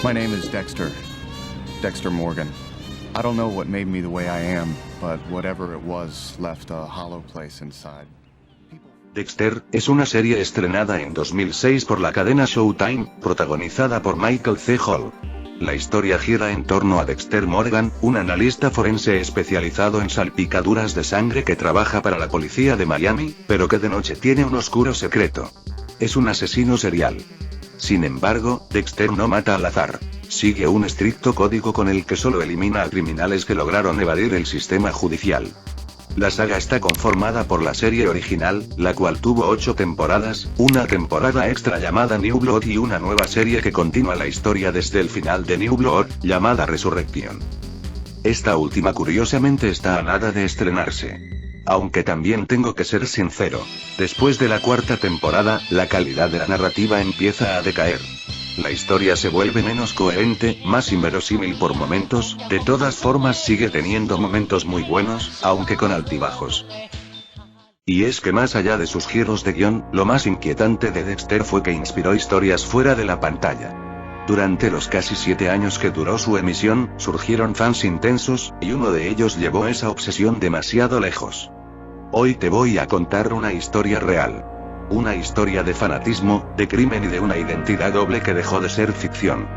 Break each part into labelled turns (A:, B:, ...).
A: My name is Dexter. Dexter Morgan. I don't know what made me the way I am, but whatever it was left a hollow place inside.
B: Dexter es una serie estrenada en 2006 por la cadena Showtime, protagonizada por Michael C. Hall. La historia gira en torno a Dexter Morgan, un analista forense especializado en salpicaduras de sangre que trabaja para la policía de Miami, pero que de noche tiene un oscuro secreto. Es un asesino serial. Sin embargo, Dexter no mata al azar. Sigue un estricto código con el que solo elimina a criminales que lograron evadir el sistema judicial. La saga está conformada por la serie original, la cual tuvo 8 temporadas, una temporada extra llamada New Blood y una nueva serie que continúa la historia desde el final de New Blood, llamada Resurrection. Esta última curiosamente está a nada de estrenarse. Aunque también tengo que ser sincero, después de la 4ª temporada, la calidad de la narrativa empieza a decaer. La historia se vuelve menos coherente, más inverosímil por momentos, de todas formas sigue teniendo momentos muy buenos, aunque con altibajos. Y es que más allá de sus giros de guión, lo más inquietante de Dexter fue que inspiró historias fuera de la pantalla. Durante los casi 7 años que duró su emisión, surgieron fans intensos, y uno de ellos llevó esa obsesión demasiado lejos. Hoy te voy a contar una historia real. Una historia de fanatismo, de crimen y de una identidad doble que dejó de ser ficción.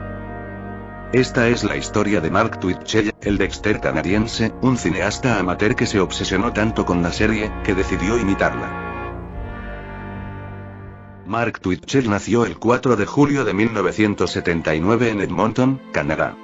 B: Esta es la historia de Mark Twitchell, el Dexter canadiense, un cineasta amateur que se obsesionó tanto con la serie, que decidió imitarla. Mark Twitchell nació el 4 de julio de 1979 en Edmonton, Canadá.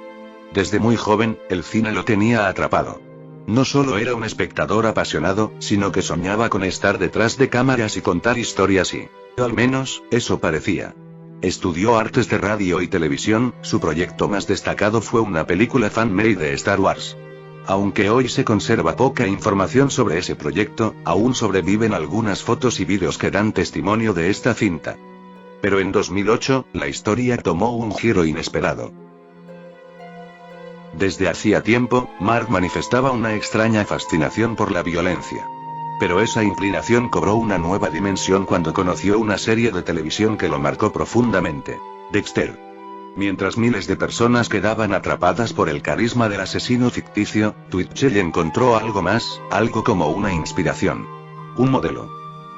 B: Desde muy joven, el cine lo tenía atrapado. No solo era un espectador apasionado, sino que soñaba con estar detrás de cámaras y contar historias y, al menos, eso parecía. Estudió artes de radio y televisión, su proyecto más destacado fue una película fan-made de Star Wars. Aunque hoy se conserva poca información sobre ese proyecto, aún sobreviven algunas fotos y vídeos que dan testimonio de esta cinta. Pero en 2008, la historia tomó un giro inesperado. Desde hacía tiempo, Mark manifestaba una extraña fascinación por la violencia. Pero esa inclinación cobró una nueva dimensión cuando conoció una serie de televisión que lo marcó profundamente: Dexter. Mientras miles de personas quedaban atrapadas por el carisma del asesino ficticio, Twitchell encontró algo más, algo como una inspiración. Un modelo.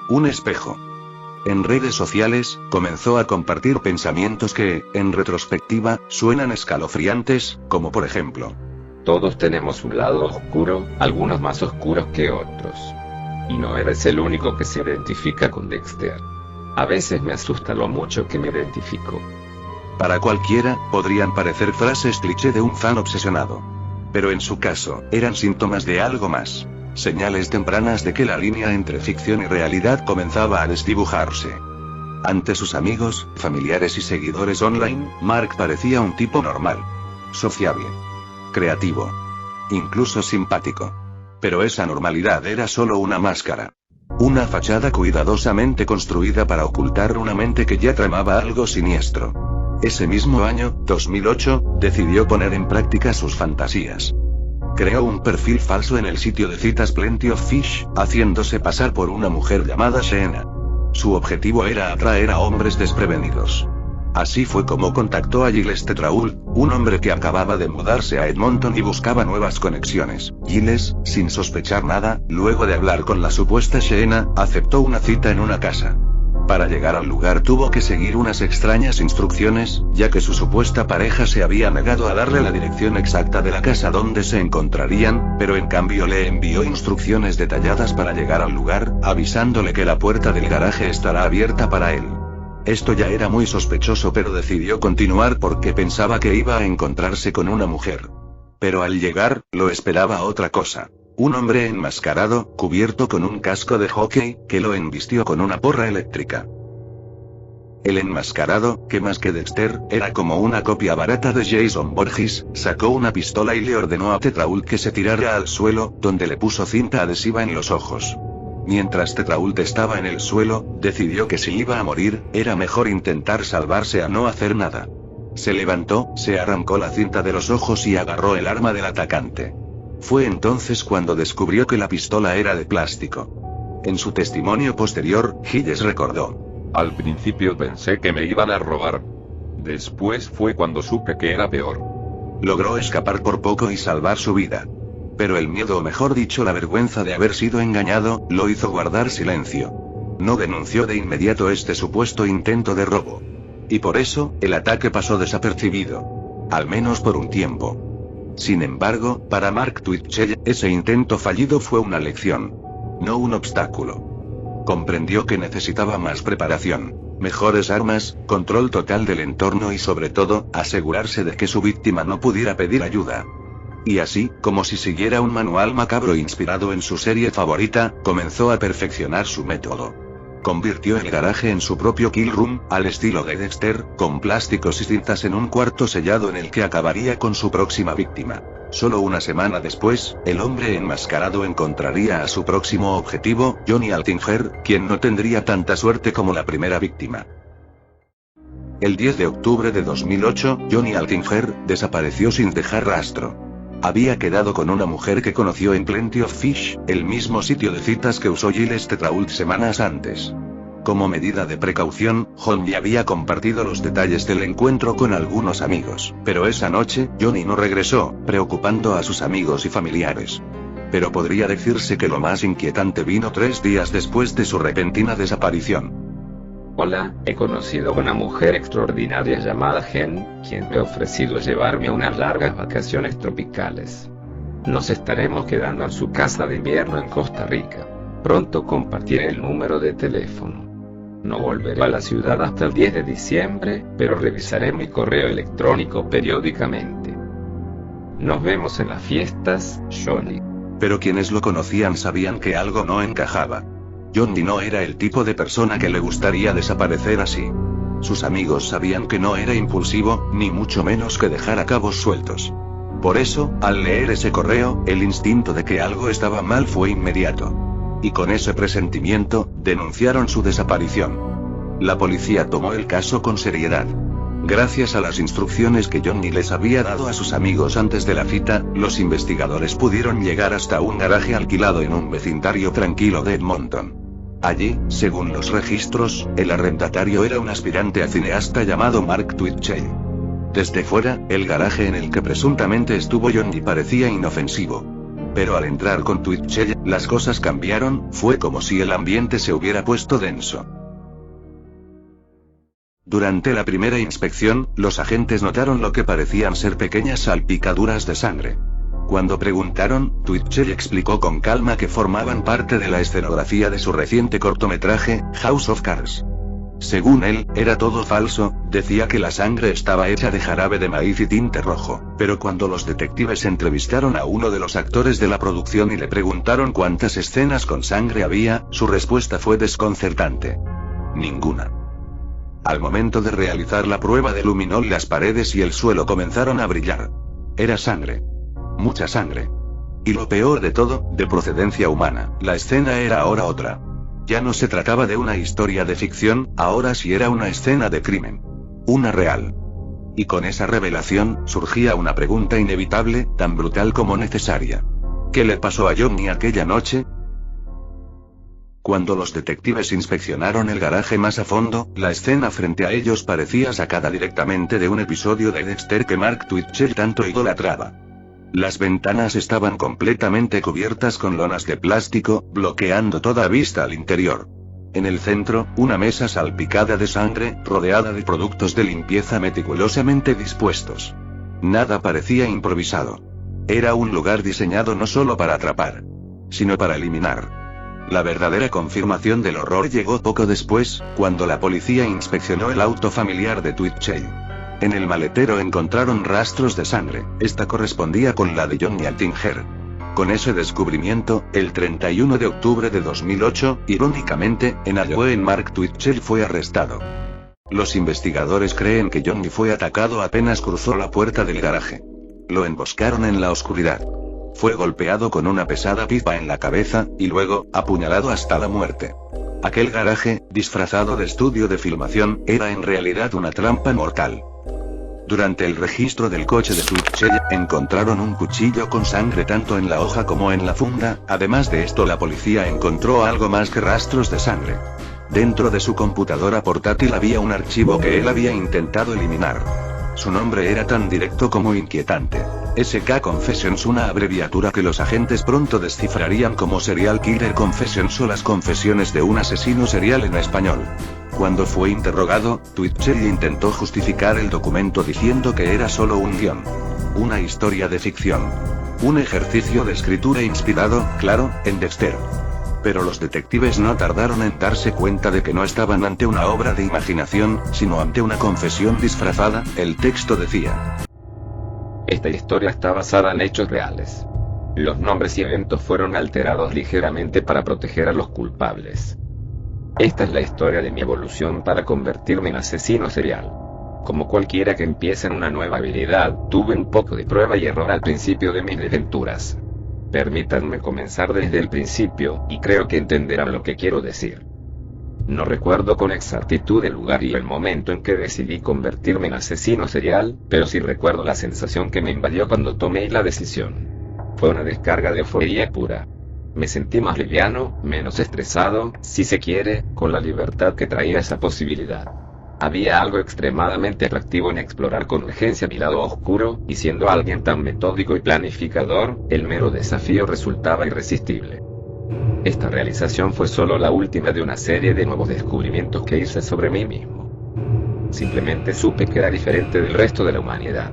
B: Un espejo. En redes sociales, comenzó a compartir pensamientos que, en retrospectiva, suenan escalofriantes, como por ejemplo:
C: todos tenemos un lado oscuro, algunos más oscuros que otros. Y no eres el único que se identifica con Dexter. A veces me asusta lo mucho que me identifico.
B: Para cualquiera, podrían parecer frases cliché de un fan obsesionado. Pero en su caso, eran síntomas de algo más. Señales tempranas de que la línea entre ficción y realidad comenzaba a desdibujarse. Ante sus amigos, familiares y seguidores online, Mark parecía un tipo normal. Sociable. Creativo. Incluso simpático. Pero esa normalidad era solo una máscara. Una fachada cuidadosamente construida para ocultar una mente que ya tramaba algo siniestro. Ese mismo año, 2008, decidió poner en práctica sus fantasías. Creó un perfil falso en el sitio de citas Plenty of Fish, haciéndose pasar por una mujer llamada Sheena. Su objetivo era atraer a hombres desprevenidos. Así fue como contactó a Giles Tetrault, un hombre que acababa de mudarse a Edmonton y buscaba nuevas conexiones. Giles, sin sospechar nada, luego de hablar con la supuesta Sheena, aceptó una cita en una casa. Para llegar al lugar tuvo que seguir unas extrañas instrucciones, ya que su supuesta pareja se había negado a darle la dirección exacta de la casa donde se encontrarían, pero en cambio le envió instrucciones detalladas para llegar al lugar, avisándole que la puerta del garaje estará abierta para él. Esto ya era muy sospechoso, pero decidió continuar porque pensaba que iba a encontrarse con una mujer. Pero al llegar, lo esperaba otra cosa. Un hombre enmascarado, cubierto con un casco de hockey, que lo embistió con una porra eléctrica. El enmascarado, que más que Dexter, era como una copia barata de Jason Voorhees, sacó una pistola y le ordenó a Tetrault que se tirara al suelo, donde le puso cinta adhesiva en los ojos. Mientras Tetrault estaba en el suelo, decidió que si iba a morir, era mejor intentar salvarse a no hacer nada. Se levantó, se arrancó la cinta de los ojos y agarró el arma del atacante. Fue entonces cuando descubrió que la pistola era de plástico. En su testimonio posterior, Giles recordó:
C: al principio pensé que me iban a robar.
D: Después fue cuando supe que era peor.
B: Logró escapar por poco y salvar su vida. Pero el miedo, o mejor dicho la vergüenza de haber sido engañado, lo hizo guardar silencio. No denunció de inmediato este supuesto intento de robo. Y por eso, el ataque pasó desapercibido. Al menos por un tiempo. Sin embargo, para Mark Twitchell, ese intento fallido fue una lección. No un obstáculo. Comprendió que necesitaba más preparación, mejores armas, control total del entorno y sobre todo, asegurarse de que su víctima no pudiera pedir ayuda. Y así, como si siguiera un manual macabro inspirado en su serie favorita, comenzó a perfeccionar su método. Convirtió el garaje en su propio kill room, al estilo de Dexter, con plásticos y cintas en un cuarto sellado en el que acabaría con su próxima víctima. Solo una semana después, el hombre enmascarado encontraría a su próximo objetivo, Johnny Altinger, quien no tendría tanta suerte como la primera víctima. El 10 de octubre de 2008, Johnny Altinger desapareció sin dejar rastro. Había quedado con una mujer que conoció en Plenty of Fish, el mismo sitio de citas que usó Giles Tetrault semanas antes. Como medida de precaución, Johnny había compartido los detalles del encuentro con algunos amigos, pero esa noche, Johnny no regresó, preocupando a sus amigos y familiares. Pero podría decirse que lo más inquietante vino 3 días después de su repentina desaparición.
C: Hola, he conocido a una mujer extraordinaria llamada Jen, quien me ha ofrecido llevarme a unas largas vacaciones tropicales. Nos estaremos quedando en su casa de invierno en Costa Rica. Pronto compartiré el número de teléfono. No volveré a la ciudad hasta el 10 de diciembre, pero revisaré mi correo electrónico periódicamente. Nos vemos en las fiestas, Johnny.
B: Pero quienes lo conocían sabían que algo no encajaba. Johnny no era el tipo de persona que le gustaría desaparecer así. Sus amigos sabían que no era impulsivo, ni mucho menos que dejara cabos sueltos. Por eso, al leer ese correo, el instinto de que algo estaba mal fue inmediato. Y con ese presentimiento, denunciaron su desaparición. La policía tomó el caso con seriedad. Gracias a las instrucciones que Johnny les había dado a sus amigos antes de la cita, los investigadores pudieron llegar hasta un garaje alquilado en un vecindario tranquilo de Edmonton. Allí, según los registros, el arrendatario era un aspirante a cineasta llamado Mark Twitchell. Desde fuera, el garaje en el que presuntamente estuvo Johnny parecía inofensivo. Pero al entrar con Twitchell, las cosas cambiaron, fue como si el ambiente se hubiera puesto denso. Durante la primera inspección, los agentes notaron lo que parecían ser pequeñas salpicaduras de sangre. Cuando preguntaron, Twitchell explicó con calma que formaban parte de la escenografía de su reciente cortometraje, House of Cards. Según él, era todo falso, decía que la sangre estaba hecha de jarabe de maíz y tinte rojo, pero cuando los detectives entrevistaron a uno de los actores de la producción y le preguntaron cuántas escenas con sangre había, su respuesta fue desconcertante. Ninguna. Al momento de realizar la prueba de luminol, las paredes y el suelo comenzaron a brillar. Era sangre. Mucha sangre. Y lo peor de todo, de procedencia humana, la escena era ahora otra. Ya no se trataba de una historia de ficción, ahora sí era una escena de crimen. Una real. Y con esa revelación, surgía una pregunta inevitable, tan brutal como necesaria. ¿Qué le pasó a Johnny aquella noche? Cuando los detectives inspeccionaron el garaje más a fondo, la escena frente a ellos parecía sacada directamente de un episodio de Dexter que Mark Twitchell tanto idolatraba. Las ventanas estaban completamente cubiertas con lonas de plástico, bloqueando toda vista al interior. En el centro, una mesa salpicada de sangre, rodeada de productos de limpieza meticulosamente dispuestos. Nada parecía improvisado. Era un lugar diseñado no solo para atrapar, sino para eliminar. La verdadera confirmación del horror llegó poco después, cuando la policía inspeccionó el auto familiar de Twitchell. En el maletero encontraron rastros de sangre, esta correspondía con la de Johnny Altinger. Con ese descubrimiento, el 31 de octubre de 2008, irónicamente, en Halloween Mark Twitchell fue arrestado. Los investigadores creen que Johnny fue atacado apenas cruzó la puerta del garaje. Lo emboscaron en la oscuridad. Fue golpeado con una pesada pipa en la cabeza, y luego, apuñalado hasta la muerte. Aquel garaje, disfrazado de estudio de filmación, era en realidad una trampa mortal. Durante el registro del coche de Twitchell, encontraron un cuchillo con sangre tanto en la hoja como en la funda. Además de esto, la policía encontró algo más que rastros de sangre. Dentro de su computadora portátil había un archivo que él había intentado eliminar. Su nombre era tan directo como inquietante. SK Confessions, una abreviatura que los agentes pronto descifrarían como Serial Killer Confessions o las confesiones de un asesino serial en español. Cuando fue interrogado, Twitchell intentó justificar el documento diciendo que era solo un guión. Una historia de ficción. Un ejercicio de escritura inspirado, claro, en Dexter. Pero los detectives no tardaron en darse cuenta de que no estaban ante una obra de imaginación, sino ante una confesión disfrazada. El texto decía:
C: esta historia está basada en hechos reales. Los nombres y eventos fueron alterados ligeramente para proteger a los culpables. Esta es la historia de mi evolución para convertirme en asesino serial. Como cualquiera que empiece en una nueva habilidad, tuve un poco de prueba y error al principio de mis desventuras. Permítanme comenzar desde el principio, y creo que entenderán lo que quiero decir. No recuerdo con exactitud el lugar y el momento en que decidí convertirme en asesino serial, pero sí recuerdo la sensación que me invadió cuando tomé la decisión. Fue una descarga de euforia pura. Me sentí más liviano, menos estresado, si se quiere, con la libertad que traía esa posibilidad. Había algo extremadamente atractivo en explorar con urgencia mi lado oscuro, y siendo alguien tan metódico y planificador, el mero desafío resultaba irresistible. Esta realización fue solo la última de una serie de nuevos descubrimientos que hice sobre mí mismo. Simplemente supe que era diferente del resto de la humanidad.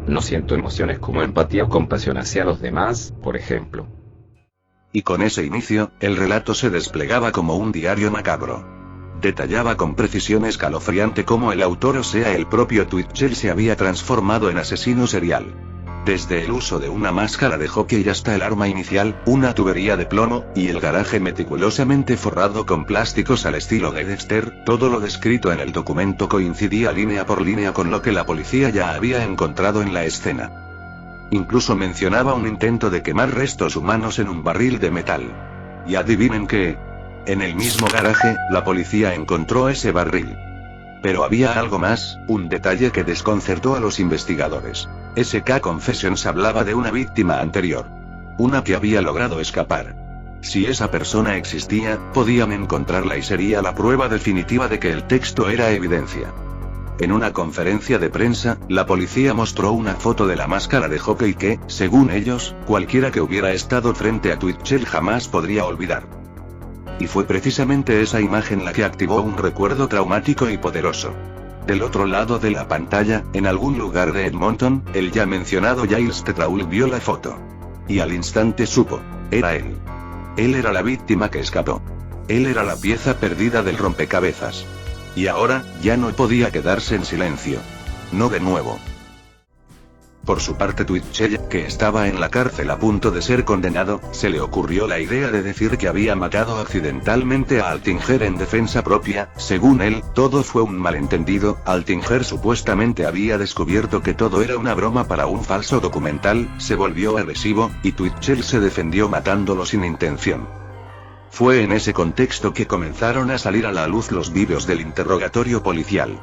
C: No siento emociones como empatía o compasión hacia los demás, por ejemplo.
B: Y con ese inicio, el relato se desplegaba como un diario macabro. Detallaba con precisión escalofriante cómo el autor, o sea el propio Twitchell, se había transformado en asesino serial. Desde el uso de una máscara de hockey hasta el arma inicial, una tubería de plomo, y el garaje meticulosamente forrado con plásticos al estilo de Dexter, todo lo descrito en el documento coincidía línea por línea con lo que la policía ya había encontrado en la escena. Incluso mencionaba un intento de quemar restos humanos en un barril de metal. Y adivinen qué. En el mismo garaje, la policía encontró ese barril. Pero había algo más, un detalle que desconcertó a los investigadores. SK Confessions hablaba de una víctima anterior. Una que había logrado escapar. Si esa persona existía, podían encontrarla y sería la prueba definitiva de que el texto era evidencia. En una conferencia de prensa, la policía mostró una foto de la máscara de hockey que, según ellos, cualquiera que hubiera estado frente a Twitchell jamás podría olvidar. Y fue precisamente esa imagen la que activó un recuerdo traumático y poderoso. Del otro lado de la pantalla, en algún lugar de Edmonton, el ya mencionado Giles Tetrault vio la foto. Y al instante supo. Era él. Él era la víctima que escapó. Él era la pieza perdida del rompecabezas. Y ahora, ya no podía quedarse en silencio. No de nuevo. Por su parte, Twitchell, que estaba en la cárcel a punto de ser condenado, se le ocurrió la idea de decir que había matado accidentalmente a Altinger en defensa propia. Según él, todo fue un malentendido. Altinger supuestamente había descubierto que todo era una broma para un falso documental, se volvió agresivo, y Twitchell se defendió matándolo sin intención. Fue en ese contexto que comenzaron a salir a la luz los vídeos del interrogatorio policial.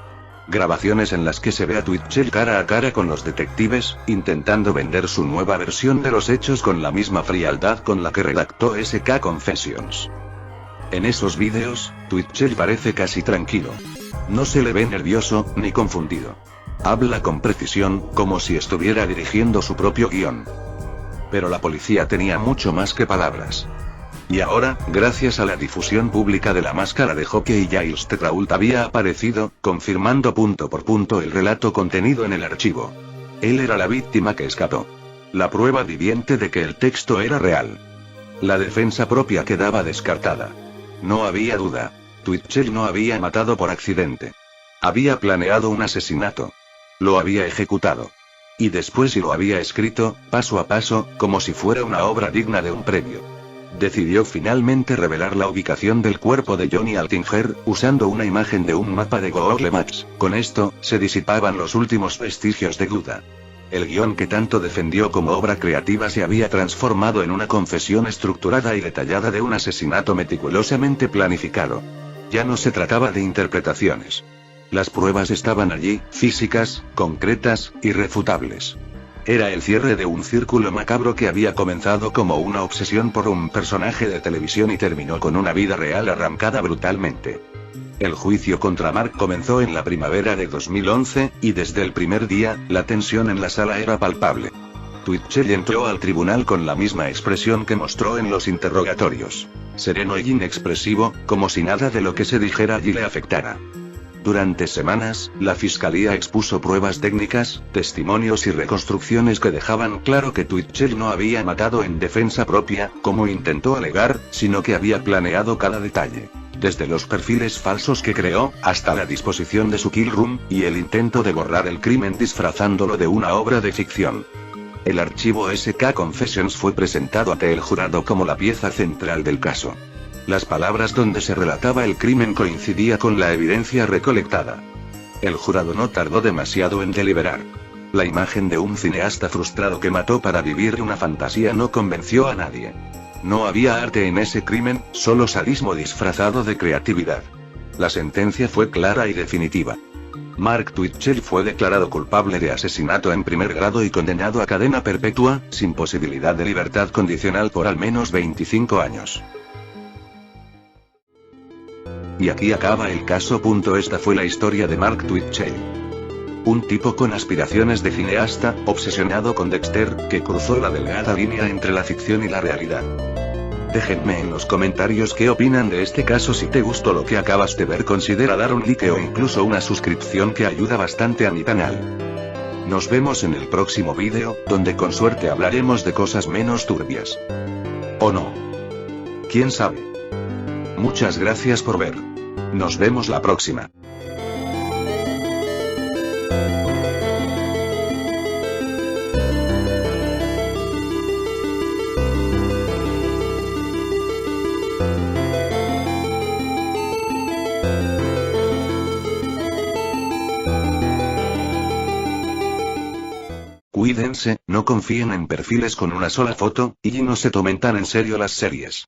B: Grabaciones en las que se ve a Twitchell cara a cara con los detectives, intentando vender su nueva versión de los hechos con la misma frialdad con la que redactó SK Confessions. En esos vídeos, Twitchell parece casi tranquilo. No se le ve nervioso, ni confundido. Habla con precisión, como si estuviera dirigiendo su propio guión. Pero la policía tenía mucho más que palabras. Y ahora, gracias a la difusión pública de la máscara de hockey, Giles Tetrault había aparecido, confirmando punto por punto el relato contenido en el archivo. Él era la víctima que escapó. La prueba viviente de que el texto era real. La defensa propia quedaba descartada. No había duda. Twitchell no había matado por accidente. Había planeado un asesinato. Lo había ejecutado. Y después lo había escrito, paso a paso, como si fuera una obra digna de un premio. Decidió finalmente revelar la ubicación del cuerpo de Johnny Altinger, usando una imagen de un mapa de Google Maps. Con esto, se disipaban los últimos vestigios de duda. El guión que tanto defendió como obra creativa se había transformado en una confesión estructurada y detallada de un asesinato meticulosamente planificado. Ya no se trataba de interpretaciones. Las pruebas estaban allí, físicas, concretas, irrefutables. Era el cierre de un círculo macabro que había comenzado como una obsesión por un personaje de televisión y terminó con una vida real arrancada brutalmente. El juicio contra Mark comenzó en la primavera de 2011, y desde el primer día, la tensión en la sala era palpable. Twitchell entró al tribunal con la misma expresión que mostró en los interrogatorios. Sereno y inexpresivo, como si nada de lo que se dijera allí le afectara. Durante semanas, la fiscalía expuso pruebas técnicas, testimonios y reconstrucciones que dejaban claro que Twitchell no había matado en defensa propia, como intentó alegar, sino que había planeado cada detalle. Desde los perfiles falsos que creó, hasta la disposición de su kill room, y el intento de borrar el crimen disfrazándolo de una obra de ficción. El archivo SK Confessions fue presentado ante el jurado como la pieza central del caso. Las palabras donde se relataba el crimen coincidía con la evidencia recolectada. El jurado no tardó demasiado en deliberar. La imagen de un cineasta frustrado que mató para vivir una fantasía no convenció a nadie. No había arte en ese crimen, solo sadismo disfrazado de creatividad. La sentencia fue clara y definitiva. Mark Twitchell fue declarado culpable de asesinato en primer grado y condenado a cadena perpetua, sin posibilidad de libertad condicional por al menos 25 años. Y aquí acaba el caso. Esta fue la historia de Mark Twitchell. Un tipo con aspiraciones de cineasta, obsesionado con Dexter, que cruzó la delgada línea entre la ficción y la realidad. Déjenme en los comentarios qué opinan de este caso. Si te gustó lo que acabas de ver, considera dar un like o incluso una suscripción, que ayuda bastante a mi canal. Nos vemos en el próximo vídeo, donde con suerte hablaremos de cosas menos turbias. ¿O no? ¿Quién sabe? Muchas gracias por ver. Nos vemos la próxima. Cuídense, no confíen en perfiles con una sola foto, y no se tomen tan en serio las series.